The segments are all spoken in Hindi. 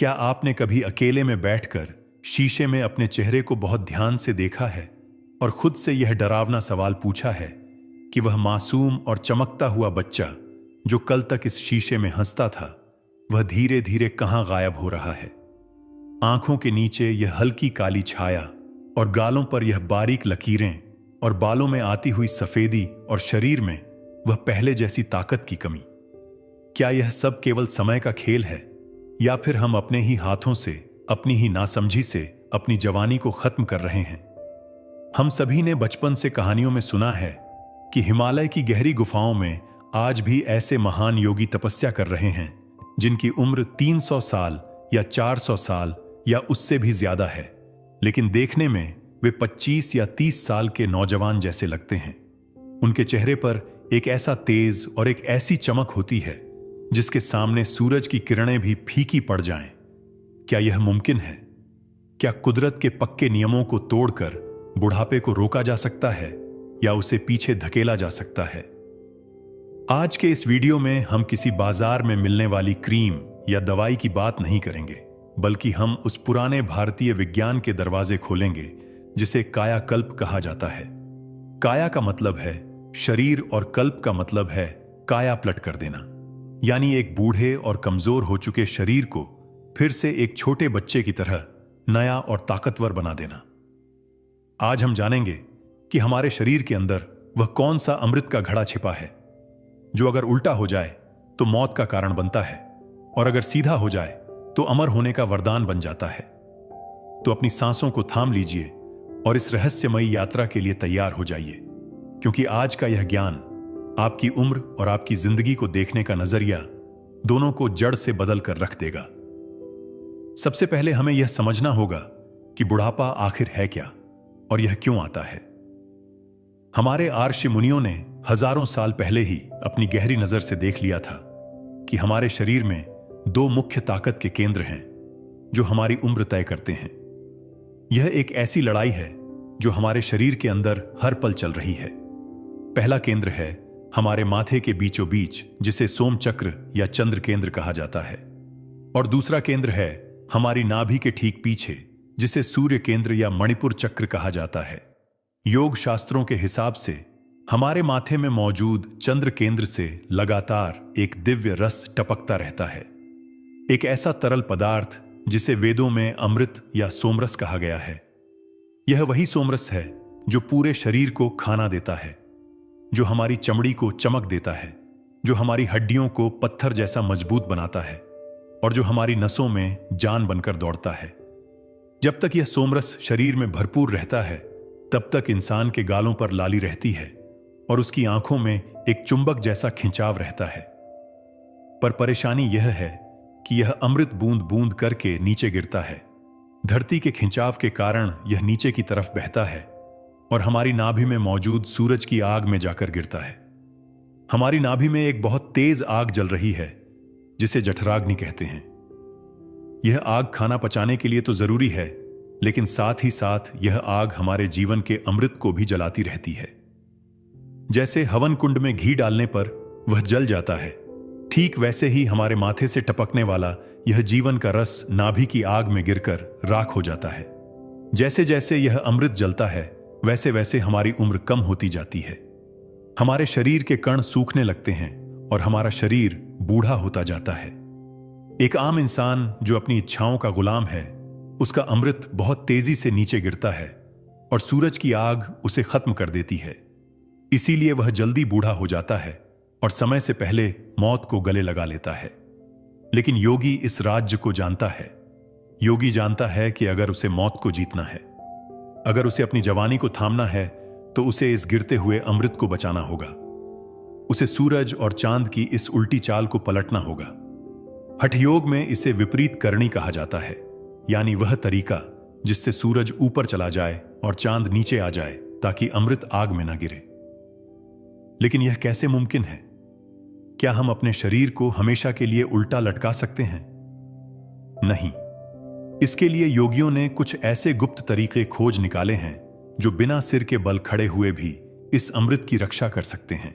क्या आपने कभी अकेले में बैठकर शीशे में अपने चेहरे को बहुत ध्यान से देखा है और खुद से यह डरावना सवाल पूछा है कि वह मासूम और चमकता हुआ बच्चा जो कल तक इस शीशे में हंसता था, वह धीरे धीरे कहां गायब हो रहा है? आंखों के नीचे यह हल्की काली छाया और गालों पर यह बारीक लकीरें और बालों में आती हुई सफेदी और शरीर में वह पहले जैसी ताकत की कमी। क्या यह सब केवल समय का खेल है या फिर हम अपने ही हाथों से, अपनी ही नासमझी से अपनी जवानी को खत्म कर रहे हैं? हम सभी ने बचपन से कहानियों में सुना है कि हिमालय की गहरी गुफाओं में आज भी ऐसे महान योगी तपस्या कर रहे हैं जिनकी उम्र 300 साल या 400 साल या उससे भी ज्यादा है, लेकिन देखने में वे 25 या 30 साल के नौजवान जैसे लगते हैं। उनके चेहरे पर एक ऐसा तेज और एक ऐसी चमक होती है जिसके सामने सूरज की किरणें भी फीकी पड़ जाएं। क्या यह मुमकिन है? क्या कुदरत के पक्के नियमों को तोड़कर बुढ़ापे को रोका जा सकता है या उसे पीछे धकेला जा सकता है? आज के इस वीडियो में हम किसी बाजार में मिलने वाली क्रीम या दवाई की बात नहीं करेंगे, बल्कि हम उस पुराने भारतीय विज्ञान के दरवाजे खोलेंगे जिसे कायाकल्प कहा जाता है। काया का मतलब है शरीर और कल्प का मतलब है काया पलट कर देना, यानी एक बूढ़े और कमजोर हो चुके शरीर को फिर से एक छोटे बच्चे की तरह नया और ताकतवर बना देना। आज हम जानेंगे कि हमारे शरीर के अंदर वह कौन सा अमृत का घड़ा छिपा है जो अगर उल्टा हो जाए तो मौत का कारण बनता है और अगर सीधा हो जाए तो अमर होने का वरदान बन जाता है। तो अपनी सांसों को थाम लीजिए और इस रहस्यमयी यात्रा के लिए तैयार हो जाइए, क्योंकि आज का यह ज्ञान आपकी उम्र और आपकी जिंदगी को देखने का नजरिया दोनों को जड़ से बदल कर रख देगा। सबसे पहले हमें यह समझना होगा कि बुढ़ापा आखिर है क्या और यह क्यों आता है। हमारे आर्ष मुनियों ने हजारों साल पहले ही अपनी गहरी नजर से देख लिया था कि हमारे शरीर में दो मुख्य ताकत के केंद्र हैं जो हमारी उम्र तय करते हैं। यह एक ऐसी लड़ाई है जो हमारे शरीर के अंदर हर पल चल रही है। पहला केंद्र है हमारे माथे के बीचों बीच, जिसे सोम चक्र या चंद्र केंद्र कहा जाता है, और दूसरा केंद्र है हमारी नाभि के ठीक पीछे, जिसे सूर्य केंद्र या मणिपुर चक्र कहा जाता है। योग शास्त्रों के हिसाब से हमारे माथे में मौजूद चंद्र केंद्र से लगातार एक दिव्य रस टपकता रहता है, एक ऐसा तरल पदार्थ जिसे वेदों में अमृत या सोमरस कहा गया है। यह वही सोमरस है जो पूरे शरीर को खाना देता है, जो हमारी चमड़ी को चमक देता है, जो हमारी हड्डियों को पत्थर जैसा मजबूत बनाता है और जो हमारी नसों में जान बनकर दौड़ता है। जब तक यह सोमरस शरीर में भरपूर रहता है, तब तक इंसान के गालों पर लाली रहती है और उसकी आंखों में एक चुंबक जैसा खिंचाव रहता है। पर परेशानी यह है कि यह अमृत बूंद बूंद करके नीचे गिरता है। धरती के खिंचाव के कारण यह नीचे की तरफ बहता है और हमारी नाभि में मौजूद सूरज की आग में जाकर गिरता है। हमारी नाभि में एक बहुत तेज आग जल रही है जिसे जठराग्नि कहते हैं। यह आग खाना पचाने के लिए तो जरूरी है, लेकिन साथ ही साथ यह आग हमारे जीवन के अमृत को भी जलाती रहती है। जैसे हवन कुंड में घी डालने पर वह जल जाता है, ठीक वैसे ही हमारे माथे से टपकने वाला यह जीवन का रस नाभि की आग में गिरकर राख हो जाता है। जैसे जैसे यह अमृत जलता है, वैसे वैसे हमारी उम्र कम होती जाती है। हमारे शरीर के कण सूखने लगते हैं और हमारा शरीर बूढ़ा होता जाता है। एक आम इंसान जो अपनी इच्छाओं का गुलाम है, उसका अमृत बहुत तेजी से नीचे गिरता है और सूरज की आग उसे खत्म कर देती है। इसीलिए वह जल्दी बूढ़ा हो जाता है और समय से पहले मौत को गले लगा लेता है। लेकिन योगी इस राज्य को जानता है। योगी जानता है कि अगर उसे मौत को जीतना है, अगर उसे अपनी जवानी को थामना है, तो उसे इस गिरते हुए अमृत को बचाना होगा। उसे सूरज और चांद की इस उल्टी चाल को पलटना होगा। हठयोग में इसे विपरीत करणी कहा जाता है, यानी वह तरीका जिससे सूरज ऊपर चला जाए और चांद नीचे आ जाए ताकि अमृत आग में ना गिरे। लेकिन यह कैसे मुमकिन है? क्या हम अपने शरीर को हमेशा के लिए उल्टा लटका सकते हैं? नहीं। इसके लिए योगियों ने कुछ ऐसे गुप्त तरीके खोज निकाले हैं जो बिना सिर के बल खड़े हुए भी इस अमृत की रक्षा कर सकते हैं।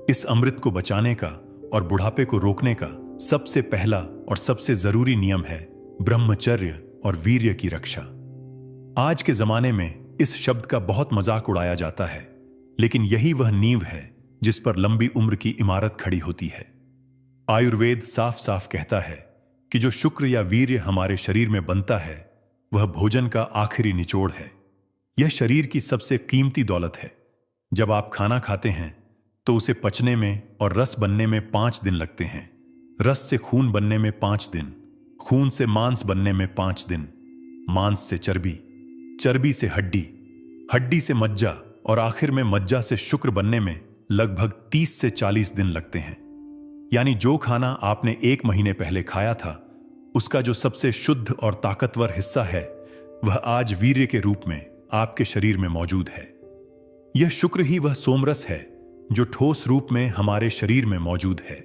इस अमृत को बचाने का और बुढ़ापे को रोकने का सबसे पहला और सबसे जरूरी नियम है ब्रह्मचर्य और वीर्य की रक्षा। आज के जमाने में इस शब्द का बहुत मजाक उड़ाया जाता है, लेकिन यही वह नींव है जिस पर लंबी उम्र की इमारत खड़ी होती है। आयुर्वेद साफ साफ कहता है कि जो शुक्र या वीर्य हमारे शरीर में बनता है वह भोजन का आखिरी निचोड़ है। यह शरीर की सबसे कीमती दौलत है। जब आप खाना खाते हैं तो उसे पचने में और रस बनने में 5 दिन लगते हैं। रस से खून बनने में 5 दिन, खून से मांस बनने में 5 दिन, मांस से चर्बी, चर्बी से हड्डी, हड्डी से मज्जा और आखिर में मज्जा से शुक्र बनने में लगभग 30 से 40 दिन लगते हैं। यानी जो खाना आपने 1 महीने पहले खाया था उसका जो सबसे शुद्ध और ताकतवर हिस्सा है वह आज वीर्य के रूप में आपके शरीर में मौजूद है। यह शुक्र ही वह सोमरस है जो ठोस रूप में हमारे शरीर में मौजूद है।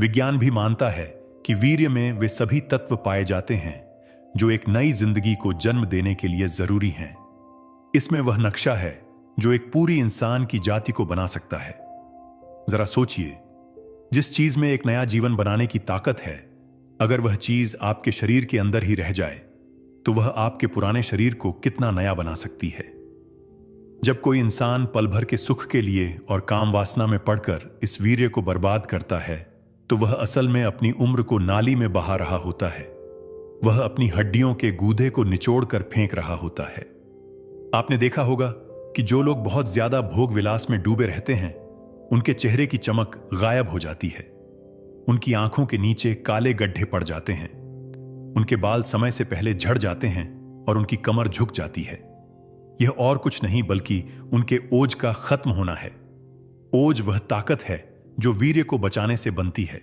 विज्ञान भी मानता है कि वीर्य में वे सभी तत्व पाए जाते हैं जो एक नई जिंदगी को जन्म देने के लिए जरूरी हैं। इसमें वह नक्शा है जो एक पूरी इंसान की जाति को बना सकता है। जरा सोचिए, जिस चीज में एक नया जीवन बनाने की ताकत है, अगर वह चीज आपके शरीर के अंदर ही रह जाए तो वह आपके पुराने शरीर को कितना नया बना सकती है। जब कोई इंसान पल भर के सुख के लिए और काम वासना में पड़कर इस वीर्य को बर्बाद करता है तो वह असल में अपनी उम्र को नाली में बहा रहा होता है। वह अपनी हड्डियों के गूदे को निचोड़ कर फेंक रहा होता है। आपने देखा होगा कि जो लोग बहुत ज्यादा भोग विलास में डूबे रहते हैं उनके चेहरे की चमक गायब हो जाती है। उनकी आंखों के नीचे काले गड्ढे पड़ जाते हैं, उनके बाल समय से पहले झड़ जाते हैं और उनकी कमर झुक जाती है। यह और कुछ नहीं बल्कि उनके ओज का खत्म होना है। ओज वह ताकत है जो वीर्य को बचाने से बनती है।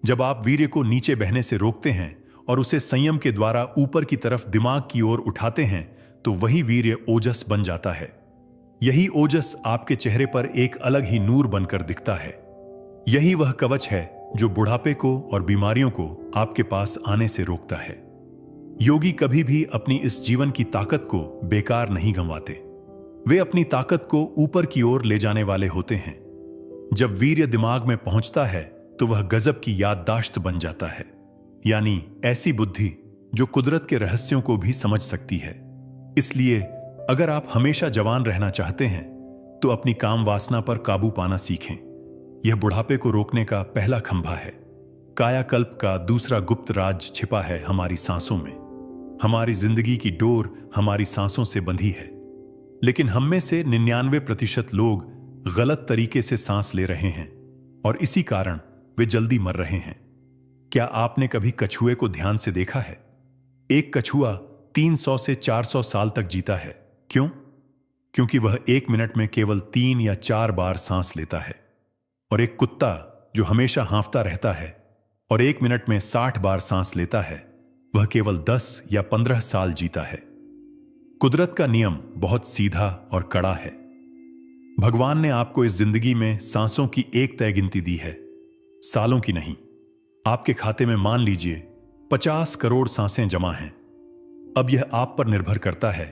जब आप वीर्य को नीचे बहने से रोकते हैं और उसे संयम के द्वारा ऊपर की तरफ दिमाग की ओर उठाते हैं तो वही वीर्य ओजस बन जाता है। यही ओजस आपके चेहरे पर एक अलग ही नूर बनकर दिखता है। यही वह कवच है जो बुढ़ापे को और बीमारियों को आपके पास आने से रोकता है। योगी कभी भी अपनी इस जीवन की ताकत को बेकार नहीं गंवाते। वे अपनी ताकत को ऊपर की ओर ले जाने वाले होते हैं। जब वीर्य दिमाग में पहुंचता है तो वह गजब की याददाश्त बन जाता है, यानी ऐसी बुद्धि जो कुदरत के रहस्यों को भी समझ सकती है। इसलिए अगर आप हमेशा जवान रहना चाहते हैं तो अपनी काम वासना पर काबू पाना सीखें। यह बुढ़ापे को रोकने का पहला खंभा है। कायाकल्प का दूसरा गुप्त राज छिपा है हमारी सांसों में। हमारी जिंदगी की डोर हमारी सांसों से बंधी है, लेकिन हम में से 99% लोग गलत तरीके से सांस ले रहे हैं और इसी कारण वे जल्दी मर रहे हैं। क्या आपने कभी कछुए को ध्यान से देखा है? एक कछुआ 300 से 400 साल तक जीता है। क्यों? क्योंकि वह 1 मिनट में केवल 3 या 4 बार सांस लेता है। और एक कुत्ता जो हमेशा हांफता रहता है और 1 मिनट में 60 बार सांस लेता है, वह केवल 10 या 15 साल जीता है। कुदरत का नियम बहुत सीधा और कड़ा है। भगवान ने आपको इस जिंदगी में सांसों की एक तय गिनती दी है, सालों की नहीं। आपके खाते में मान लीजिए 50 करोड़ सांसें जमा हैं। अब यह आप पर निर्भर करता है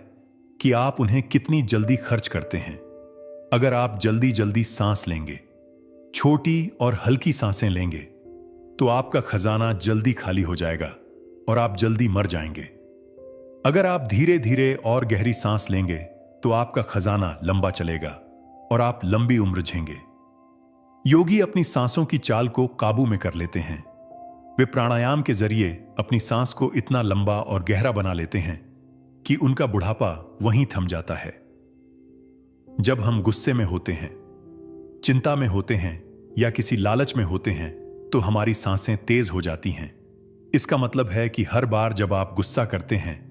कि आप उन्हें कितनी जल्दी खर्च करते हैं। अगर आप जल्दी जल्दी सांस लेंगे, छोटी और हल्की सांसें लेंगे, तो आपका खजाना जल्दी खाली हो जाएगा और आप जल्दी मर जाएंगे। अगर आप धीरे धीरे और गहरी सांस लेंगे तो आपका खजाना लंबा चलेगा और आप लंबी उम्र झेंगे। योगी अपनी सांसों की चाल को काबू में कर लेते हैं। वे प्राणायाम के जरिए अपनी सांस को इतना लंबा और गहरा बना लेते हैं कि उनका बुढ़ापा वहीं थम जाता है। जब हम गुस्से में होते हैं, चिंता में होते हैं या किसी लालच में होते हैं तो हमारी सांसें तेज हो जाती हैं। इसका मतलब है कि हर बार जब आप गुस्सा करते हैं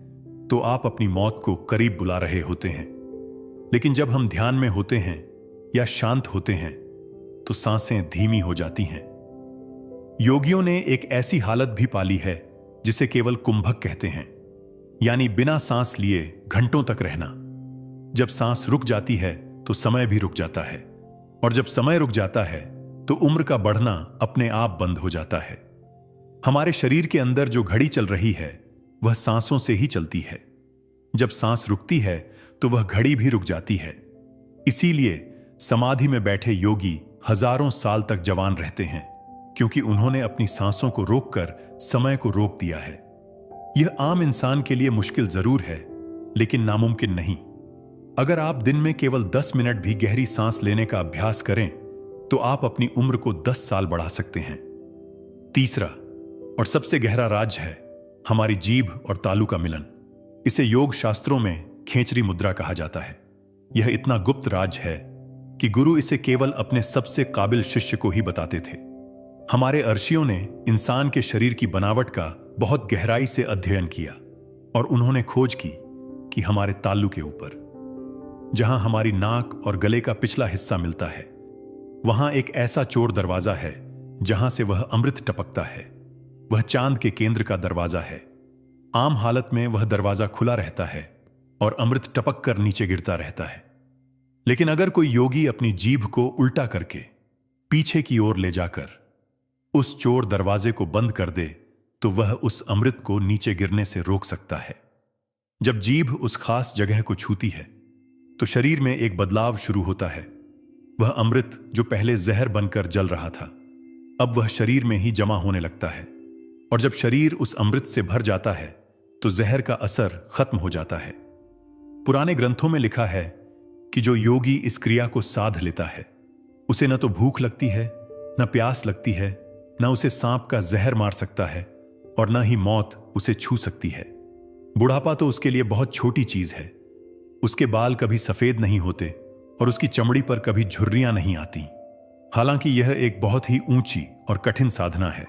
तो आप अपनी मौत को करीब बुला रहे होते हैं। लेकिन जब हम ध्यान में होते हैं या शांत होते हैं तो सांसें धीमी हो जाती हैं। योगियों ने एक ऐसी हालत भी पाली है जिसे केवल कुंभक कहते हैं, यानी बिना सांस लिए घंटों तक रहना। जब सांस रुक जाती है तो समय भी रुक जाता है, और जब समय रुक जाता है तो उम्र का बढ़ना अपने आप बंद हो जाता है। हमारे शरीर के अंदर जो घड़ी चल रही है वह सांसों से ही चलती है। जब सांस रुकती है तो वह घड़ी भी रुक जाती है। इसीलिए समाधि में बैठे योगी हजारों साल तक जवान रहते हैं, क्योंकि उन्होंने अपनी सांसों को रोककर समय को रोक दिया है। यह आम इंसान के लिए मुश्किल जरूर है, लेकिन नामुमकिन नहीं। अगर आप दिन में केवल 10 मिनट भी गहरी सांस लेने का अभ्यास करें तो आप अपनी उम्र को 10 साल बढ़ा सकते हैं। तीसरा और सबसे गहरा राज है हमारी जीभ और तालू का मिलन। इसे योग शास्त्रों में खेचरी मुद्रा कहा जाता है। यह इतना गुप्त राज है कि गुरु इसे केवल अपने सबसे काबिल शिष्य को ही बताते थे। हमारे अर्षियों ने इंसान के शरीर की बनावट का बहुत गहराई से अध्ययन किया और उन्होंने खोज की कि हमारे तालू के ऊपर, जहां हमारी नाक और गले का पिछला हिस्सा मिलता है, वहां एक ऐसा चोर दरवाजा है जहां से वह अमृत टपकता है। वह चांद के केंद्र का दरवाजा है। आम हालत में वह दरवाजा खुला रहता है और अमृत टपक कर नीचे गिरता रहता है। लेकिन अगर कोई योगी अपनी जीभ को उल्टा करके पीछे की ओर ले जाकर उस चोर दरवाजे को बंद कर दे तो वह उस अमृत को नीचे गिरने से रोक सकता है। जब जीभ उस खास जगह को छूती है तो शरीर में एक बदलाव शुरू होता है। वह अमृत जो पहले जहर बनकर जल रहा था, अब वह शरीर में ही जमा होने लगता है। और जब शरीर उस अमृत से भर जाता है तो जहर का असर खत्म हो जाता है। पुराने ग्रंथों में लिखा है कि जो योगी इस क्रिया को साध लेता है, उसे न तो भूख लगती है, न प्यास लगती है, न उसे सांप का जहर मार सकता है और न ही मौत उसे छू सकती है। बुढ़ापा तो उसके लिए बहुत छोटी चीज है। उसके बाल कभी सफेद नहीं होते और उसकी चमड़ी पर कभी झुर्रियां नहीं आती। हालांकि यह एक बहुत ही ऊंची और कठिन साधना है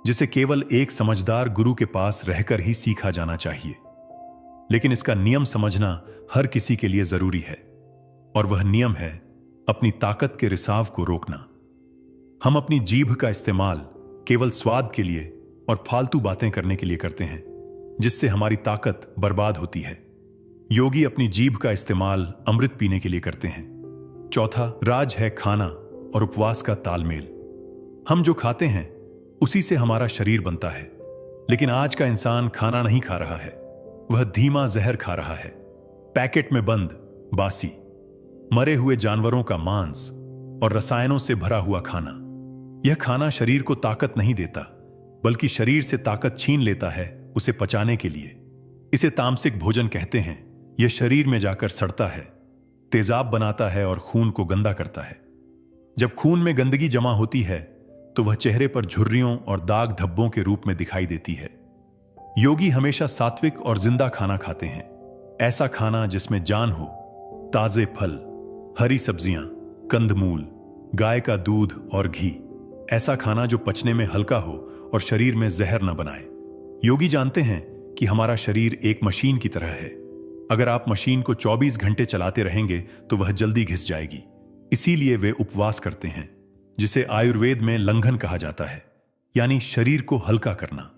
जिसे केवल एक समझदार गुरु के पास रहकर ही सीखा जाना चाहिए। लेकिन इसका नियम समझना हर किसी के लिए जरूरी है, और वह नियम है अपनी ताकत के रिसाव को रोकना। हम अपनी जीभ का इस्तेमाल केवल स्वाद के लिए और फालतू बातें करने के लिए करते हैं, जिससे हमारी ताकत बर्बाद होती है। योगी अपनी जीभ का इस्तेमाल अमृत पीने के लिए करते हैं। चौथा राज है खाना और उपवास का तालमेल। हम जो खाते हैं उसी से हमारा शरीर बनता है। लेकिन आज का इंसान खाना नहीं खा रहा है, वह धीमा जहर खा रहा है। पैकेट में बंद, बासी, मरे हुए जानवरों का मांस और रसायनों से भरा हुआ खाना। यह खाना शरीर को ताकत नहीं देता, बल्कि शरीर से ताकत छीन लेता है उसे पचाने के लिए। इसे तामसिक भोजन कहते हैं। यह शरीर में जाकर सड़ता है, तेजाब बनाता है और खून को गंदा करता है। जब खून में गंदगी जमा होती है तो वह चेहरे पर झुर्रियों और दाग धब्बों के रूप में दिखाई देती है। योगी हमेशा सात्विक और जिंदा खाना खाते हैं। ऐसा खाना जिसमें जान हो, ताजे फल, हरी सब्जियां, कंदमूल, गाय का दूध और घी। ऐसा खाना जो पचने में हल्का हो और शरीर में जहर न बनाए। योगी जानते हैं कि हमारा शरीर एक मशीन की तरह है। अगर आप मशीन को 24 घंटे चलाते रहेंगे तो वह जल्दी घिस जाएगी। इसीलिए वे उपवास करते हैं, जिसे आयुर्वेद में लंघन कहा जाता है, यानी शरीर को हल्का करना।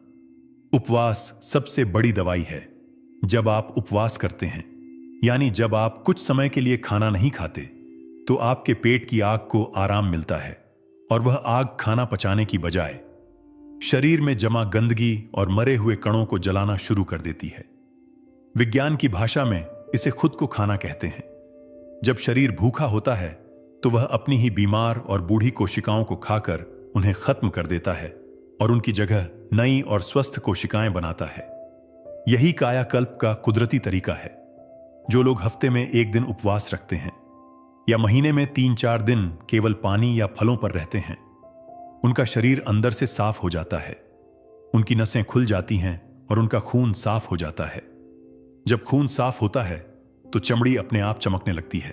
उपवास सबसे बड़ी दवाई है। जब आप उपवास करते हैं, यानी जब आप कुछ समय के लिए खाना नहीं खाते, तो आपके पेट की आग को आराम मिलता है और वह आग खाना पचाने की बजाय शरीर में जमा गंदगी और मरे हुए कणों को जलाना शुरू कर देती है। विज्ञान की भाषा में इसे खुद को खाना कहते हैं। जब शरीर भूखा होता है तो वह अपनी ही बीमार और बूढ़ी कोशिकाओं को खाकर उन्हें खत्म कर देता है और उनकी जगह नई और स्वस्थ कोशिकाएं बनाता है। यही कायाकल्प का कुदरती तरीका है। जो लोग हफ्ते में 1 दिन उपवास रखते हैं या महीने में 3-4 दिन केवल पानी या फलों पर रहते हैं, उनका शरीर अंदर से साफ हो जाता है। उनकी नसें खुल जाती हैं और उनका खून साफ हो जाता है। जब खून साफ होता है तो चमड़ी अपने आप चमकने लगती है।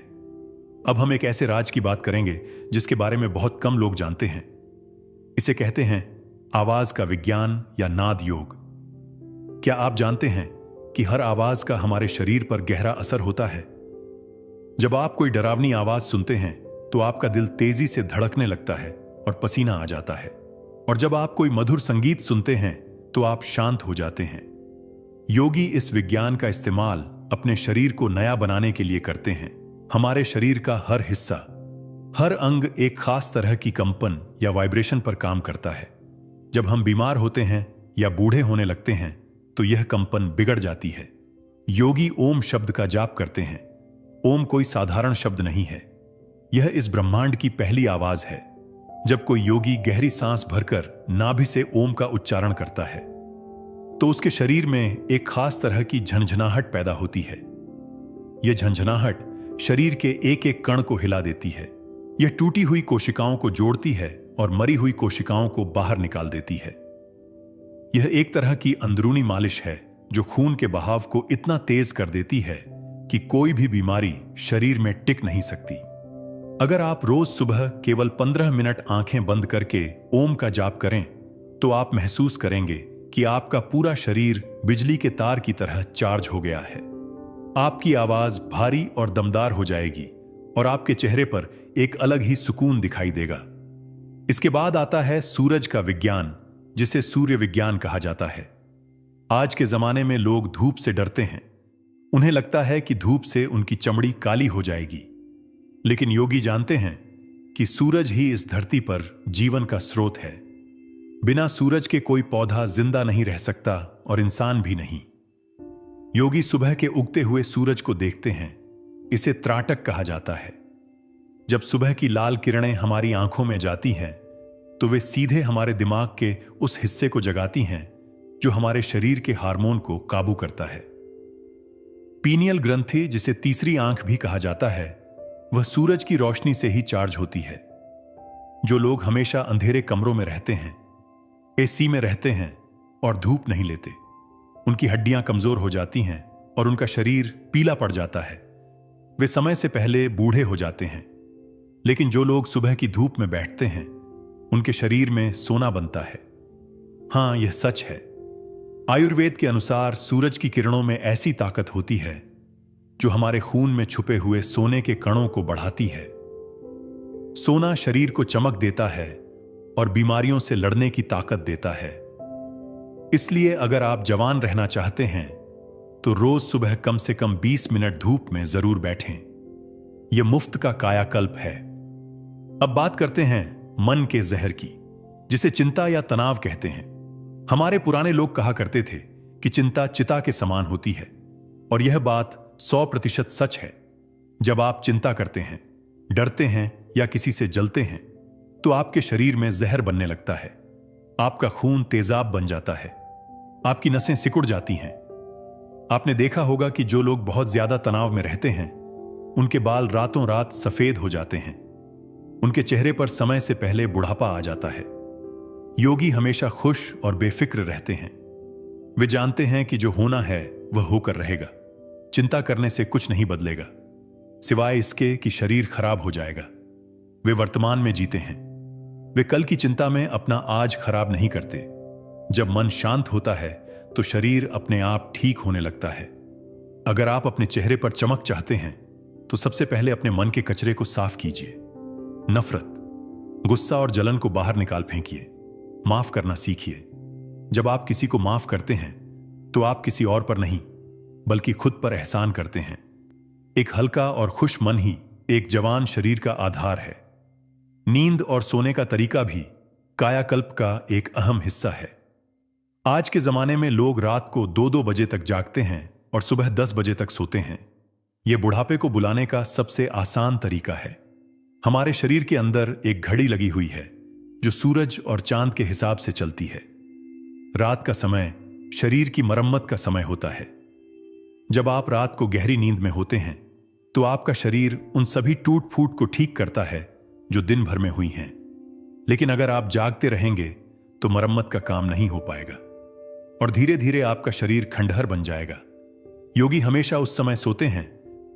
अब हम एक ऐसे राज की बात करेंगे जिसके बारे में बहुत कम लोग जानते हैं। इसे कहते हैं आवाज का विज्ञान या नाद योग। क्या आप जानते हैं कि हर आवाज का हमारे शरीर पर गहरा असर होता है? जब आप कोई डरावनी आवाज सुनते हैं तो आपका दिल तेजी से धड़कने लगता है और पसीना आ जाता है। और जब आप कोई मधुर संगीत सुनते हैं तो आप शांत हो जाते हैं। योगी इस विज्ञान का इस्तेमाल अपने शरीर को नया बनाने के लिए करते हैं। हमारे शरीर का हर हिस्सा, हर अंग एक खास तरह की कंपन या वाइब्रेशन पर काम करता है। जब हम बीमार होते हैं या बूढ़े होने लगते हैं तो यह कंपन बिगड़ जाती है। योगी ओम शब्द का जाप करते हैं। ओम कोई साधारण शब्द नहीं है, यह इस ब्रह्मांड की पहली आवाज है। जब कोई योगी गहरी सांस भरकर नाभि से ओम का उच्चारण करता है तो उसके शरीर में एक खास तरह की झंझनाहट पैदा होती है। यह झंझनाहट शरीर के एक एक कण को हिला देती है। यह टूटी हुई कोशिकाओं को जोड़ती है और मरी हुई कोशिकाओं को बाहर निकाल देती है। यह एक तरह की अंदरूनी मालिश है जो खून के बहाव को इतना तेज कर देती है कि कोई भी बीमारी शरीर में टिक नहीं सकती। अगर आप रोज सुबह केवल 15 मिनट आंखें बंद करके ओम का जाप करें तो आप महसूस करेंगे कि आपका पूरा शरीर बिजली के तार की तरह चार्ज हो गया है। आपकी आवाज भारी और दमदार हो जाएगी और आपके चेहरे पर एक अलग ही सुकून दिखाई देगा। इसके बाद आता है सूरज का विज्ञान, जिसे सूर्य विज्ञान कहा जाता है। आज के जमाने में लोग धूप से डरते हैं। उन्हें लगता है कि धूप से उनकी चमड़ी काली हो जाएगी, लेकिन योगी जानते हैं कि सूरज ही इस धरती पर जीवन का स्रोत है। बिना सूरज के कोई पौधा जिंदा नहीं रह सकता और इंसान भी नहीं। योगी सुबह के उगते हुए सूरज को देखते हैं। इसे त्राटक कहा जाता है। जब सुबह की लाल किरणें हमारी आंखों में जाती हैं तो वे सीधे हमारे दिमाग के उस हिस्से को जगाती हैं जो हमारे शरीर के हार्मोन को काबू करता है। पीनियल ग्रंथि, जिसे तीसरी आंख भी कहा जाता है, वह सूरज की रोशनी से ही चार्ज होती है। जो लोग हमेशा अंधेरे कमरों में रहते हैं, एसी में रहते हैं और धूप नहीं लेते, उनकी हड्डियां कमजोर हो जाती हैं और उनका शरीर पीला पड़ जाता है। वे समय से पहले बूढ़े हो जाते हैं। लेकिन जो लोग सुबह की धूप में बैठते हैं, उनके शरीर में सोना बनता है। हां, यह सच है। आयुर्वेद के अनुसार सूरज की किरणों में ऐसी ताकत होती है जो हमारे खून में छुपे हुए सोने के कणों को बढ़ाती है। सोना शरीर को चमक देता है और बीमारियों से लड़ने की ताकत देता है। इसलिए अगर आप जवान रहना चाहते हैं तो रोज सुबह कम से कम 20 मिनट धूप में जरूर बैठें। यह मुफ्त का कायाकल्प है। अब बात करते हैं मन के जहर की, जिसे चिंता या तनाव कहते हैं। हमारे पुराने लोग कहा करते थे कि चिंता चिता के समान होती है, और यह बात 100% सच है। जब आप चिंता करते हैं, डरते हैं या किसी से जलते हैं, तो आपके शरीर में जहर बनने लगता है। आपका खून तेजाब बन जाता है, आपकी नसें सिकुड़ जाती हैं। आपने देखा होगा कि जो लोग बहुत ज्यादा तनाव में रहते हैं, उनके बाल रातों रात सफेद हो जाते हैं। उनके चेहरे पर समय से पहले बुढ़ापा आ जाता है। योगी हमेशा खुश और बेफिक्र रहते हैं। वे जानते हैं कि जो होना है वह होकर रहेगा। चिंता करने से कुछ नहीं बदलेगा, सिवाय इसके कि शरीर खराब हो जाएगा। वे वर्तमान में जीते हैं। वे कल की चिंता में अपना आज खराब नहीं करते। जब मन शांत होता है तो शरीर अपने आप ठीक होने लगता है। अगर आप अपने चेहरे पर चमक चाहते हैं तो सबसे पहले अपने मन के कचरे को साफ कीजिए। नफरत, गुस्सा और जलन को बाहर निकाल फेंकिए। माफ करना सीखिए। जब आप किसी को माफ करते हैं तो आप किसी और पर नहीं, बल्कि खुद पर एहसान करते हैं। एक हल्का और खुश मन ही एक जवान शरीर का आधार है। नींद और सोने का तरीका भी कायाकल्प का एक अहम हिस्सा है। आज के जमाने में लोग रात को 2-2 बजे तक जागते हैं और सुबह 10 बजे तक सोते हैं। यह बुढ़ापे को बुलाने का सबसे आसान तरीका है। हमारे शरीर के अंदर एक घड़ी लगी हुई है जो सूरज और चांद के हिसाब से चलती है। रात का समय शरीर की मरम्मत का समय होता है। जब आप रात को गहरी नींद में होते हैं तो आपका शरीर उन सभी टूट फूट को ठीक करता है जो दिन भर में हुई हैं। लेकिन अगर आप जागते रहेंगे तो मरम्मत का काम नहीं हो पाएगा और धीरे धीरे आपका शरीर खंडहर बन जाएगा। योगी हमेशा उस समय सोते हैं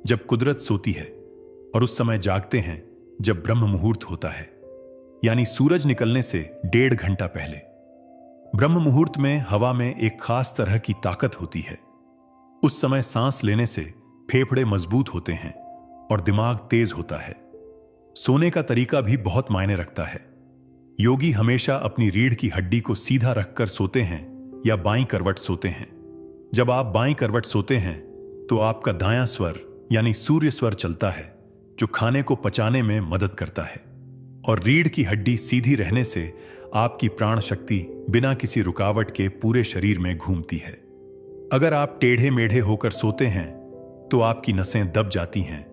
जब कुदरत सोती है और उस समय जागते हैं जब ब्रह्म मुहूर्त होता है, यानी सूरज निकलने से 1.5 घंटा पहले। ब्रह्म मुहूर्त में हवा में एक खास तरह की ताकत होती है। उस समय सांस लेने से फेफड़े मजबूत होते हैं और दिमाग तेज होता है। सोने का तरीका भी बहुत मायने रखता है। योगी हमेशा अपनी रीढ़ की हड्डी को सीधा रखकर सोते हैं या बाईं करवट सोते हैं। जब आप बाईं करवट सोते हैं तो आपका दायां स्वर यानी सूर्य स्वर चलता है, जो खाने को पचाने में मदद करता है। और रीढ़ की हड्डी सीधी रहने से आपकी प्राण शक्ति बिना किसी रुकावट के पूरे शरीर में घूमती है। अगर आप टेढ़े मेढ़े होकर सोते हैं तो आपकी नसें दब जाती हैं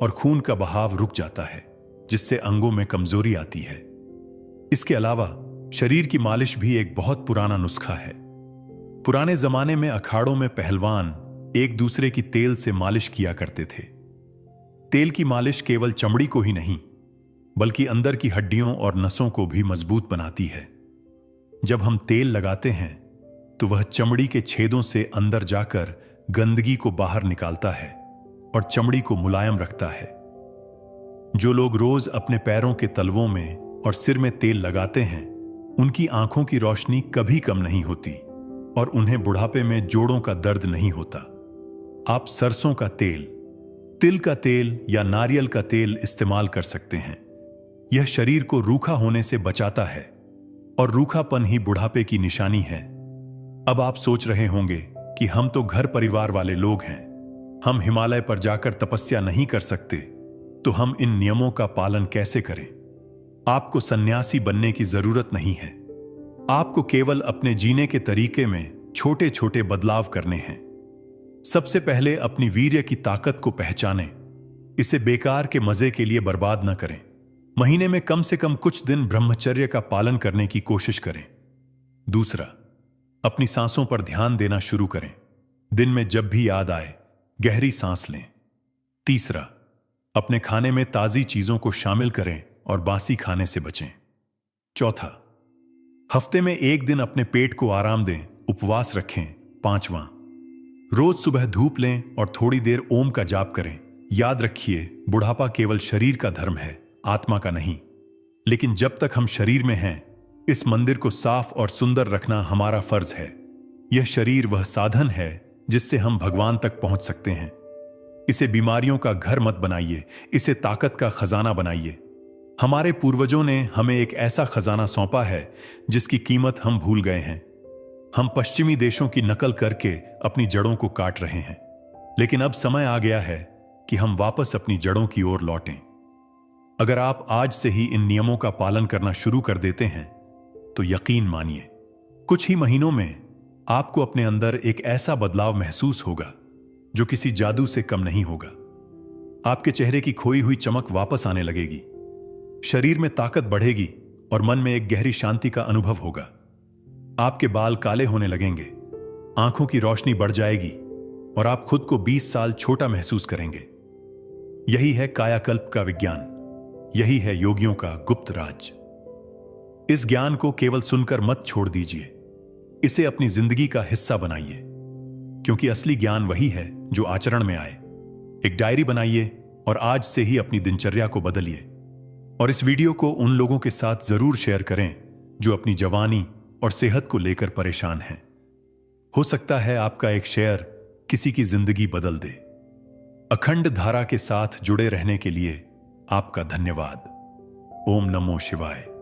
और खून का बहाव रुक जाता है, जिससे अंगों में कमजोरी आती है। इसके अलावा शरीर की मालिश भी एक बहुत पुराना नुस्खा है। पुराने जमाने में अखाड़ों में पहलवान एक दूसरे की तेल से मालिश किया करते थे। तेल की मालिश केवल चमड़ी को ही नहीं, बल्कि अंदर की हड्डियों और नसों को भी मजबूत बनाती है। जब हम तेल लगाते हैं तो वह चमड़ी के छेदों से अंदर जाकर गंदगी को बाहर निकालता है और चमड़ी को मुलायम रखता है। जो लोग रोज अपने पैरों के तलवों में और सिर में तेल लगाते हैं, उनकी आंखों की रोशनी कभी कम नहीं होती और उन्हें बुढ़ापे में जोड़ों का दर्द नहीं होता। आप सरसों का तेल, तिल का तेल या नारियल का तेल इस्तेमाल कर सकते हैं। यह शरीर को रूखा होने से बचाता है और रूखापन ही बुढ़ापे की निशानी है। अब आप सोच रहे होंगे कि हम तो घर परिवार वाले लोग हैं, हम हिमालय पर जाकर तपस्या नहीं कर सकते, तो हम इन नियमों का पालन कैसे करें? आपको सन्यासी बनने की जरूरत नहीं है। आपको केवल अपने जीने के तरीके में छोटे छोटे बदलाव करने हैं। सबसे पहले अपनी वीर्य की ताकत को पहचानें। इसे बेकार के मजे के लिए बर्बाद न करें। महीने में कम से कम कुछ दिन ब्रह्मचर्य का पालन करने की कोशिश करें। दूसरा, अपनी सांसों पर ध्यान देना शुरू करें। दिन में जब भी याद आए, गहरी सांस लें। तीसरा, अपने खाने में ताजी चीजों को शामिल करें और बासी खाने से बचें। चौथा, हफ्ते में एक दिन अपने पेट को आराम दें, उपवास रखें। पांचवां, रोज सुबह धूप लें और थोड़ी देर ओम का जाप करें। याद रखिए, बुढ़ापा केवल शरीर का धर्म है, आत्मा का नहीं। लेकिन जब तक हम शरीर में हैं, इस मंदिर को साफ और सुंदर रखना हमारा फर्ज है। यह शरीर वह साधन है जिससे हम भगवान तक पहुंच सकते हैं। इसे बीमारियों का घर मत बनाइए, इसे ताकत का खजाना बनाइए। हमारे पूर्वजों ने हमें एक ऐसा खजाना सौंपा है जिसकी कीमत हम भूल गए हैं। हम पश्चिमी देशों की नकल करके अपनी जड़ों को काट रहे हैं, लेकिन अब समय आ गया है कि हम वापस अपनी जड़ों की ओर लौटें। अगर आप आज से ही इन नियमों का पालन करना शुरू कर देते हैं, तो यकीन मानिए, कुछ ही महीनों में आपको अपने अंदर एक ऐसा बदलाव महसूस होगा जो किसी जादू से कम नहीं होगा। आपके चेहरे की खोई हुई चमक वापस आने लगेगी, शरीर में ताकत बढ़ेगी और मन में एक गहरी शांति का अनुभव होगा। आपके बाल काले होने लगेंगे, आंखों की रोशनी बढ़ जाएगी और आप खुद को 20 साल छोटा महसूस करेंगे। यही है कायाकल्प का विज्ञान, यही है योगियों का गुप्त राज। इस ज्ञान को केवल सुनकर मत छोड़ दीजिए, इसे अपनी जिंदगी का हिस्सा बनाइए, क्योंकि असली ज्ञान वही है जो आचरण में आए। एक डायरी बनाइए और आज से ही अपनी दिनचर्या को बदलिए। और इस वीडियो को उन लोगों के साथ जरूर शेयर करें जो अपनी जवानी और सेहत को लेकर परेशान हैं। हो सकता है आपका एक शेयर किसी की जिंदगी बदल दे। अखंड धारा के साथ जुड़े रहने के लिए आपका धन्यवाद। ओम नमो शिवाय।